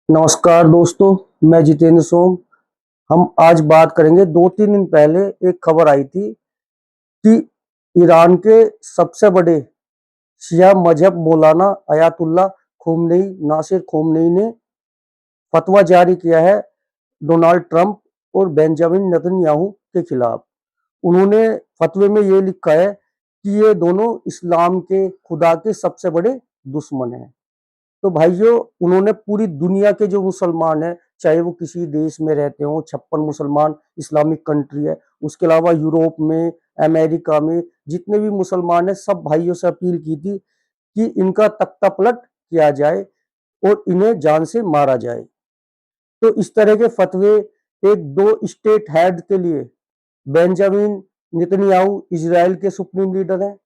नमस्कार दोस्तों, मैं जितेंद्र सोम। हम आज बात करेंगे। 2-3 दिन पहले एक खबर आई थी कि ईरान के सबसे बड़े शिया मजहब मौलाना अयातुल्ला खोमनेई नासिर खोमनेई ने फतवा जारी किया है डोनाल्ड ट्रंप और बेंजामिन नेतन्याहू के खिलाफ। उन्होंने फतवे में ये लिखा है कि ये दोनों इस्लाम के खुदा के सबसे बड़े दुश्मन हैं। तो भाइयों, उन्होंने पूरी दुनिया के जो मुसलमान हैं, चाहे वो किसी देश में रहते हो, 56 मुसलमान इस्लामिक कंट्री है, उसके अलावा यूरोप में, अमेरिका में जितने भी मुसलमान हैं, सब भाइयों से अपील की थी कि इनका तख्ता पलट किया जाए और इन्हें जान से मारा जाए। तो इस तरह के फतवे एक दो स्टेट हेड के लिए बेंजामिन नेतन्याहू इजराइल के सुप्रीम लीडर हैं,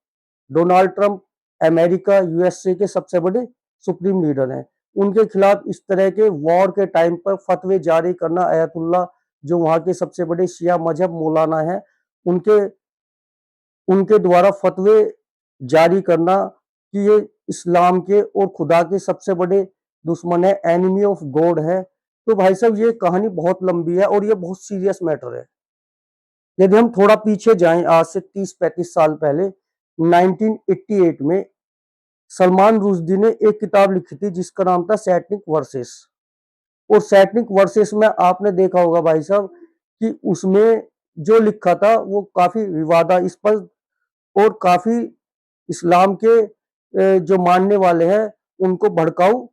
डोनाल्ड ट्रंप अमेरिका यूएसए के सबसे बड़े सुप्रीम लीडर हैं। उनके खिलाफ इस तरह के वॉर के टाइम पर फतवे जारी करना, अयतुल्ला जो वहां के सबसे बड़े शिया मजहब मौलाना है, उनके उनके द्वारा फतवे जारी करना कि ये इस्लाम के और खुदा के सबसे बड़े दुश्मन है, एनिमी ऑफ गॉड है। तो भाई साहब, ये कहानी बहुत लंबी है और ये बहुत सीरियस मैटर है। यदि हम थोड़ा पीछे जाएं, आज से 30-35 साल पहले 1988 में सलमान रुश्दी ने एक किताब लिखी थी जिसका नाम था सैटनिक वर्सेस। और सैटनिक वर्सेस में आपने देखा होगा भाई साहब कि उसमें जो लिखा था वो काफी विवादास्पद और काफी इस्लाम के जो मानने वाले हैं उनको भड़काऊ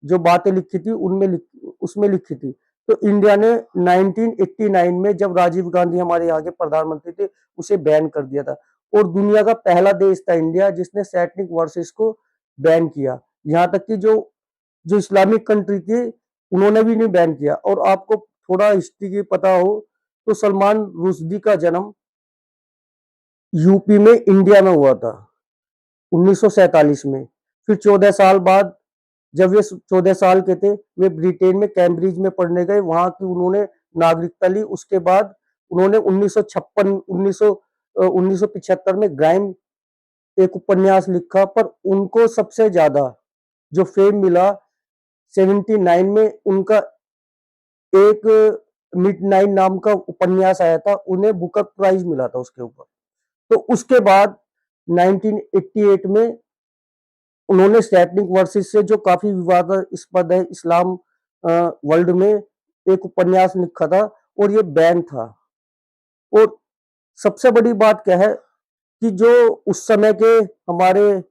जो बातें लिखी थी उसमें लिखी थी। तो इंडिया ने 1989 में, जब राजीव गांधी हमारे यहाँ के प्रधानमंत्री थे, उसे बैन कर दिया था। और दुनिया का पहला देश था इंडिया जिसने सैटनिक वर्सेस को बैन किया। यहाँ तक कि जो जो इस्लामिक कंट्री थी उन्होंने भी नहीं बैन किया। और आपको थोड़ा हिस्ट्री की पता हो तो सलमान रुश्दी का जन्म यूपी में, इंडिया में हुआ था 1947 में। फिर 14 साल बाद, जब वे 14 साल के थे, वे ब्रिटेन में कैम्ब्रिज में पढ़ने गए, वहां की उन्होंने नागरिकता ली। उसके बाद उन्होंने 1975 में ग्राइम एक उपन्यास लिखा, पर उनको सबसे ज्यादा जो फेम मिला 79 में उनका एक मिडनाइट नाम का उपन्यास आया था, उन्हें बुकर प्राइज मिला था उसके ऊपर। तो उसके बाद 1988 में उन्होंने सैटनिक वर्सेस से, जो काफी विवादास्पद है इस्लाम वर्ल्ड में, एक उपन्यास लिखा था और ये बैन था। और सबसे बड़ी बात क्या है कि जो उस समय के हमारे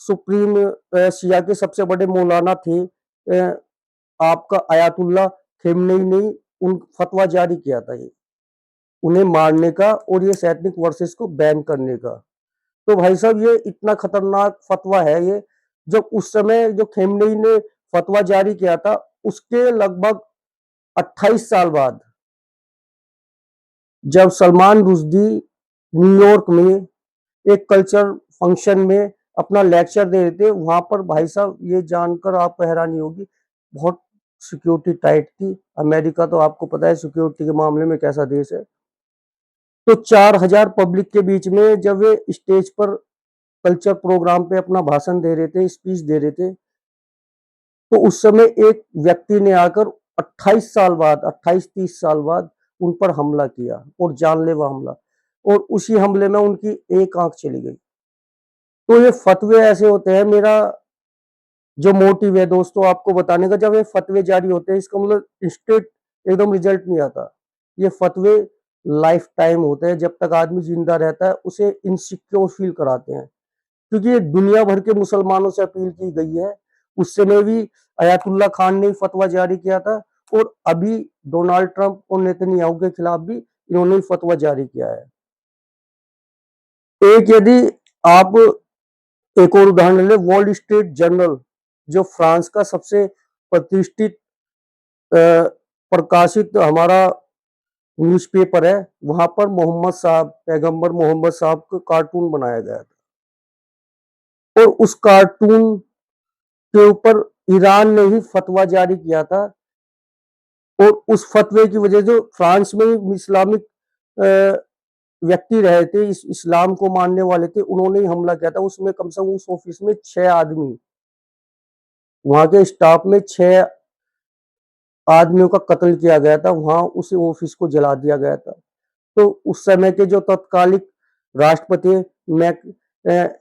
सुप्रीम शिया के सबसे बड़े मौलाना थे, आपका अयातुल्ला खेमनेई ने उन फतवा जारी किया था ये उन्हें मारने का और ये सैटनिक वर्सेस को बैन करने का। तो भाई साहब, ये इतना खतरनाक फतवा है ये। जब उस समय जो खेमनेई ने फतवा जारी किया था, उसके लगभग 28 साल बाद जब सलमान रुश्दी न्यूयॉर्क में एक कल्चर फंक्शन में अपना लेक्चर दे रहे थे, वहां पर भाई साहब ये जानकर आपको हैरानी होगी, बहुत सिक्योरिटी टाइट थी। अमेरिका तो आपको पता है सिक्योरिटी के मामले में कैसा देश है। तो 4000 पब्लिक के बीच में जब वे स्टेज पर कल्चर प्रोग्राम पे अपना भाषण दे रहे थे, स्पीच दे रहे थे, तो उस समय एक व्यक्ति ने आकर 28 साल बाद, 28-30 साल बाद उन पर हमला किया और जानलेवा हमला। और उसी हमले में उनकी एक आंख चली गई। तो ये फतवे ऐसे होते हैं। मेरा जो मोटिव है दोस्तों आपको बताने का, जब ये फतवे जारी होते हैं इसका मतलब इंस्टेंट एकदम रिजल्ट नहीं आता। ये फतवे लाइफ टाइम होते हैं, जब तक आदमी जिंदा रहता है उसे इनसिक्योर फील कराते हैं। क्योंकि ये दुनिया भर के मुसलमानों से अपील की गई है। उस समय भी अयातुल्ला खान ने फतवा जारी किया था और अभी डोनाल्ड ट्रंप और नेतन्याहू के खिलाफ भी इन्होंने फतवा जारी किया है। एक यदि आप एक और उदाहरण ले, वॉल स्ट्रीट जर्नल जो फ्रांस का सबसे प्रतिष्ठित प्रकाशित हमारा न्यूज़पेपर है, वहां पर मोहम्मद साहब, पैगंबर मोहम्मद साहब का कार्टून बनाया गया था। और उस कार्टून के ऊपर ईरान ने ही फतवा जारी किया था। और उस फतवे की वजह से फ्रांस में इस्लामिक व्यक्ति रहे थे, इस्लाम को मानने वाले थे, उन्होंने ही हमला किया था। उसमें कम से कम उस ऑफिस में 6 आदमी, वहां के स्टाफ में 6 आदमियों का कत्ल किया गया था, वहाँ उस ऑफिस को जला दिया गया था। तो उस समय के जो तत्कालिक राष्ट्रपति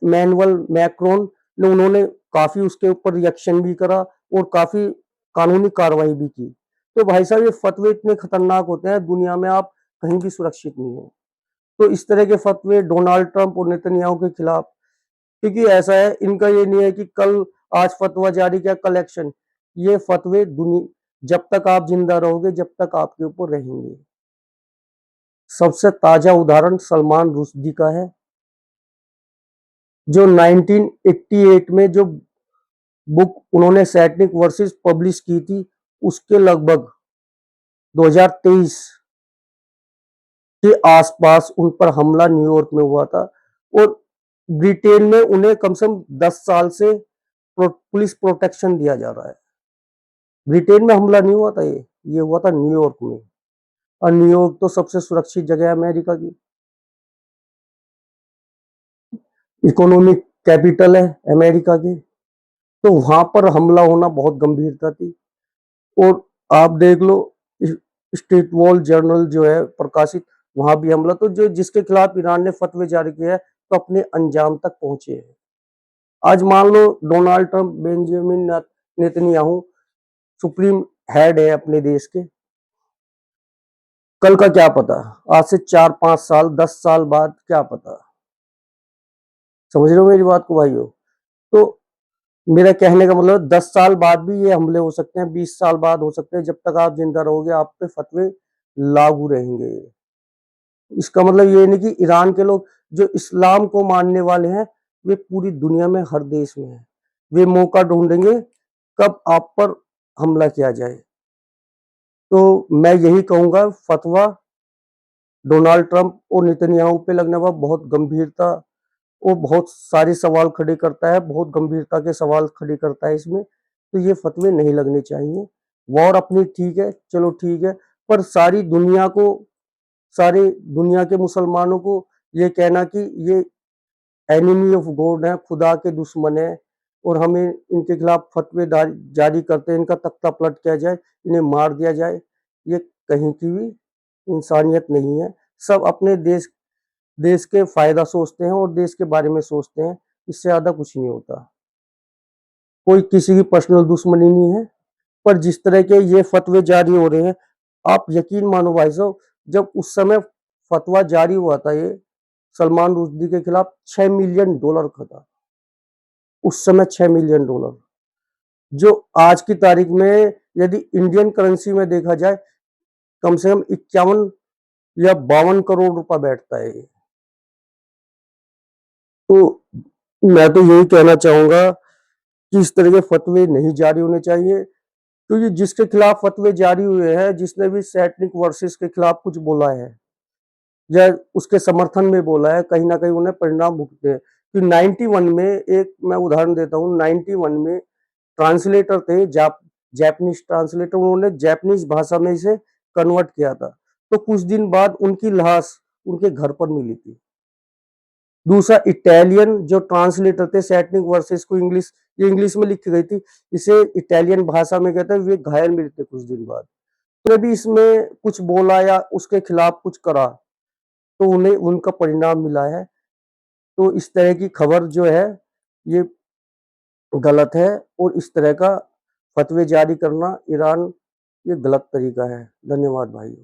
मैनुअल मैक्रोन ने उन्होंने काफ़ी उसके ऊपर रिएक्शन भी करा और काफ़ी कानूनी कार्रवाई भी की। तो भाई साहब ये फ़तवे इतने खतरनाक होते हैं, दुनिया में आप कहीं भी सुरक्षित नहीं हो। तो इस तरह के फ़तवे डोनाल्ड ट्रंप और नेतन्याहू के खिलाफ, क्योंकि ऐसा है इनका ये नहीं है कि कल आज फ़तवा जारी किया कल एक्शन। ये फ़तवे जब तक आप ज़िंदा रहोगे, जब तक आपके ऊपर रहेंगे। सबसे ताज़ा उदाहरण सलमान रुश्दी का है, जो 1988 में जो बुक उन्होंने सैटनिक वर्सेस पब्लिश की थी, उसके लगभग 2023 के आसपास उन पर हमला न्यूयॉर्क में हुआ था और ब्रिटेन में उन्हें कम से कम 10 साल से पुलिस प्रोटेक्शन दिया जा रहा है। ब्रिटेन में हमला नहीं हुआ था, ये हुआ था न्यूयॉर्क में, और न्यूयॉर्क तो सबसे सुरक्षित जगह है अमेरिका की, इकोनॉमिक कैपिटल है अमेरिका की। तो वहां पर हमला होना बहुत गंभीरता थी। और आप देख लो स्ट्रीट वॉल जर्नल जो है प्रकाशित, वहां भी हमला, तो जो जिसके खिलाफ ईरान ने फतवे जारी किए हैं तो अपने अंजाम तक पहुंचे हैं। आज मान लो Donald Trump Benjamin Netanyahu supreme head है अपने देश के, कल का क्या पता, आज से 4-5 साल 10 साल बाद क्या पता। समझ रहे हो मेरी बात को भाइयों? तो मेरा कहने का मतलब 10 साल बाद भी ये हमले हो सकते हैं, 20 साल बाद हो सकते हैं, जब तक आप जिंदा रहोगे आप पे फतवे लागू रहेंगे। इसका मतलब ये नहीं कि ईरान के लोग जो इस्लाम को मानने वाले हैं, वे पूरी दुनिया में हर देश में हैं। वे मौका ढूंढेंगे कब आप पर हमला किया जाए। तो मैं यही कहूंगा, फतवा डोनाल्ड ट्रंप और नेतन्याहू पे लगने पर बहुत गंभीरता, वो बहुत सारे सवाल खड़े करता है, बहुत गंभीरता के सवाल खड़े करता है इसमें। तो ये फतवे नहीं लगने चाहिए। वॉर अपनी ठीक है, चलो ठीक है, पर सारी दुनिया के मुसलमानों को ये कहना कि ये एनिमी ऑफ गॉड है, खुदा के दुश्मन है, और हमें इनके खिलाफ फतवे जारी करते हैं, इनका तख्ता पलट किया जाए, इन्हें मार दिया जाए, ये कहीं की भी इंसानियत नहीं है। सब अपने देश के फायदा सोचते हैं और देश के बारे में सोचते हैं, इससे ज्यादा कुछ नहीं होता। कोई किसी की पर्सनल दुश्मनी नहीं है। पर जिस तरह के ये फतवे जारी हो रहे हैं, आप यकीन मानो भाई साहब, जब उस समय फतवा जारी हुआ था ये सलमान रुश्दी के खिलाफ, $6 मिलियन का था उस समय, $6 मिलियन, जो आज की तारीख में यदि इंडियन करेंसी में देखा जाए कम से कम 51 या 52 करोड़ रुपया बैठता है। तो मैं तो यही कहना चाहूंगा कि इस तरह के फतवे नहीं जारी होने चाहिए। तो ये जिसके खिलाफ फतवे जारी हुए हैं, जिसने भी सैटनिक वर्सेस के खिलाफ कुछ बोला है या उसके समर्थन में बोला है, कहीं ना कहीं उन्हें परिणाम भुगते हैं। कि 91 में, एक मैं उदाहरण देता हूँ, 91 में ट्रांसलेटर थे, जापानीज ट्रांसलेटर, उन्होंने जापानीज भाषा में इसे कन्वर्ट किया था। तो कुछ दिन बाद उनकी लाश उनके घर पर मिली थी। दूसरा इटालियन जो ट्रांसलेटर थे सैटनिक वर्सेस को इंग्लिश, ये इंग्लिश में लिखी गई थी, इसे इटालियन भाषा में कहते हैं, वे घायल मिले थे कुछ दिन बाद। तो भी इसमें कुछ बोला या उसके खिलाफ कुछ करा तो उन्हें उनका परिणाम मिला है। तो इस तरह की खबर जो है ये गलत है, और इस तरह का फतवे जारी करना ईरान ये गलत तरीका है। धन्यवाद भाइयों।